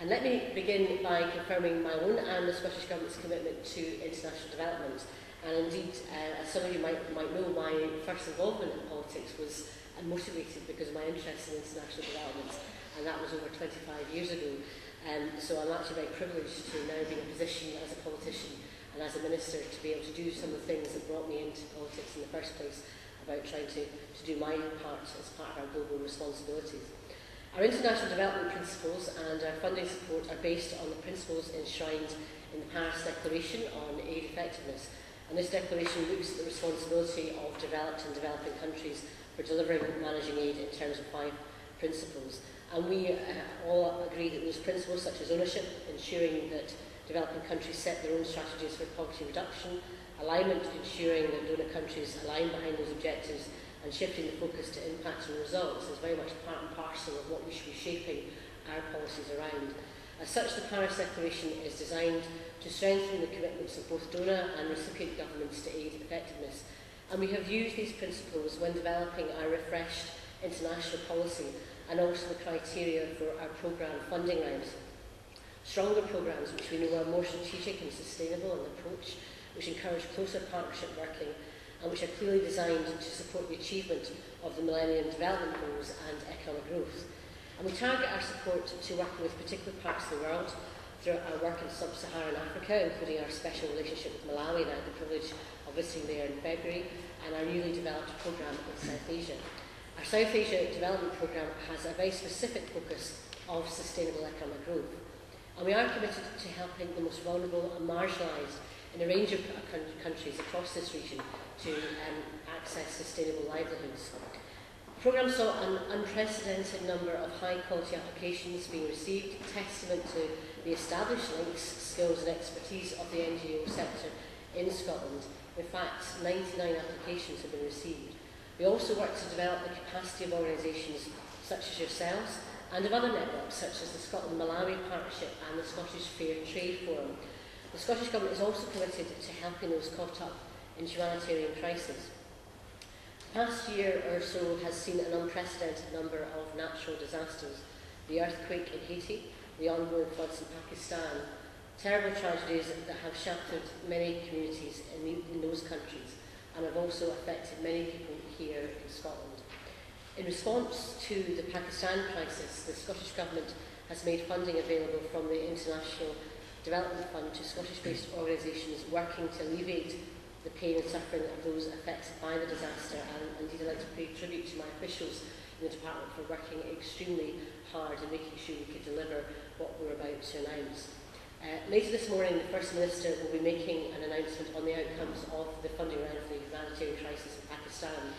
And let me begin by confirming my own and the Scottish Government's commitment to international development. And indeed, as some of you might know, my first involvement in politics was motivated because of my interest in international development, and that was over 25 years ago. So I'm actually very privileged to now be in a position as a politician and as a minister to be able to do some of the things that brought me into politics in the first place, about trying to do my part as part of our global responsibilities. Our international development principles and our funding support are based on the principles enshrined in the Paris Declaration on Aid Effectiveness. And this declaration looks at the responsibility of developed and developing countries for delivering and managing aid in terms of 5 principles. And we all agree that those principles, such as ownership, ensuring that developing countries set their own strategies for poverty reduction, alignment, ensuring that donor countries align behind those objectives, and shifting the focus to impact and results is very much part and parcel of what we should be shaping our policies around. As such, the Paris Declaration is designed to strengthen the commitments of both donor and recipient governments to aid effectiveness. And we have used these principles when developing our refreshed international policy and also the criteria for our programme funding rounds. Stronger programmes which we know are more strategic and sustainable in approach, which encourage closer partnership working, and which are clearly designed to support the achievement of the Millennium Development Goals and economic growth. And we target our support to working with particular parts of the world through our work in sub-Saharan Africa, including our special relationship with Malawi, and I had the privilege of visiting there in February, and our newly developed programme in South Asia. Our South Asia Development Programme has a very specific focus of sustainable economic growth. And we are committed to helping the most vulnerable and marginalised in a range of countries across this region to access sustainable livelihoods. The programme saw an unprecedented number of high-quality applications being received, testament to the established links, skills and expertise of the NGO sector in Scotland. In fact, 99 applications have been received. We also work to develop the capacity of organisations such as yourselves and of other networks such as the Scotland-Malawi Partnership and the Scottish Fair Trade Forum. The Scottish Government is also committed to helping those caught up in humanitarian crisis. The past year or so has seen an unprecedented number of natural disasters. The earthquake in Haiti, the ongoing floods in Pakistan, terrible tragedies that have shattered many communities in those countries and have also affected many people here in Scotland. In response to the Pakistan crisis, the Scottish Government has made funding available from the International Development Fund to Scottish-based organisations working to alleviate the pain and suffering of those affected by the disaster, and indeed I'd like to pay tribute to my officials in the department for working extremely hard and making sure we could deliver what we're about to announce. Later this morning, the First Minister will be making an announcement on the outcomes of the funding round for the humanitarian crisis in Pakistan.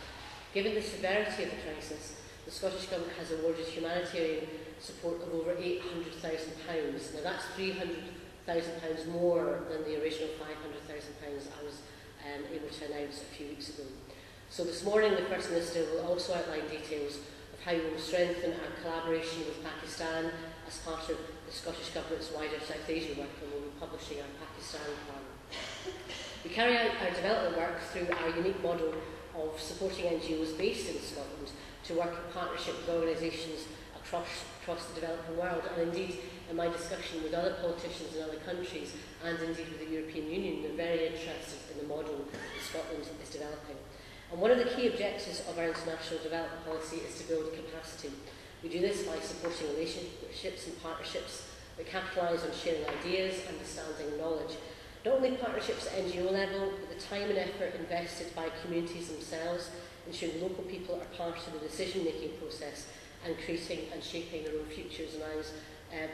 Given the severity of the crisis, the Scottish Government has awarded humanitarian support of over £800,000. Now that's £300,000 more than the original £500,000 I was able to announce a few weeks ago. So this morning the First Minister will also outline details of how we will strengthen our collaboration with Pakistan as part of the Scottish Government's wider South Asia work, and we'll be publishing our Pakistan plan. We carry out our development work through our unique model of supporting NGOs based in Scotland to work in partnership with organisations across the developing world, and indeed in my discussion with other politicians in other countries and indeed with the European Union, they're very interested in the model that Scotland is developing. And one of the key objectives of our international development policy is to build capacity. We do this by supporting relationships and partnerships that capitalise on sharing ideas, understanding and knowledge. Not only partnerships at NGO level, but the time and effort invested by communities themselves, ensuring local people are part of the decision-making process and creating and shaping their own futures. And I was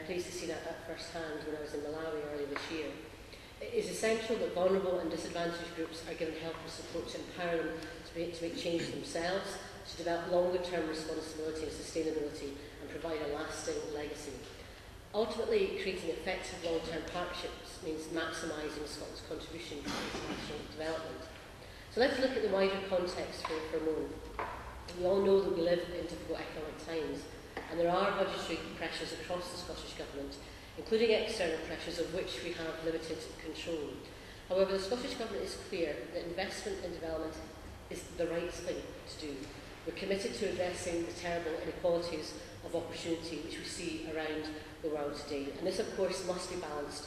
pleased to see that at first hand when I was in Malawi earlier this year. It is essential that vulnerable and disadvantaged groups are given help and support to empower them to make change themselves, to develop longer-term responsibility and sustainability, and provide a lasting legacy. Ultimately, creating effective long-term partnerships means maximising Scotland's contribution to international development. So let's look at the wider context for a moment. We all know that we live in difficult economic times, and there are budgetary pressures across the Scottish Government, including external pressures of which we have limited control. However, the Scottish Government is clear that investment in development is the right thing to do, We're committed to addressing the terrible inequalities of opportunity which we see around the world today. And this, of course, must be balanced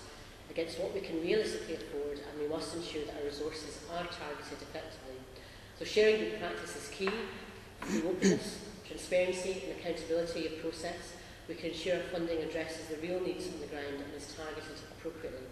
against what we can realistically afford, and we must ensure that our resources are targeted effectively. So sharing good practice is key. Through openness, transparency and accountability of process, we can ensure funding addresses the real needs on the ground and is targeted appropriately.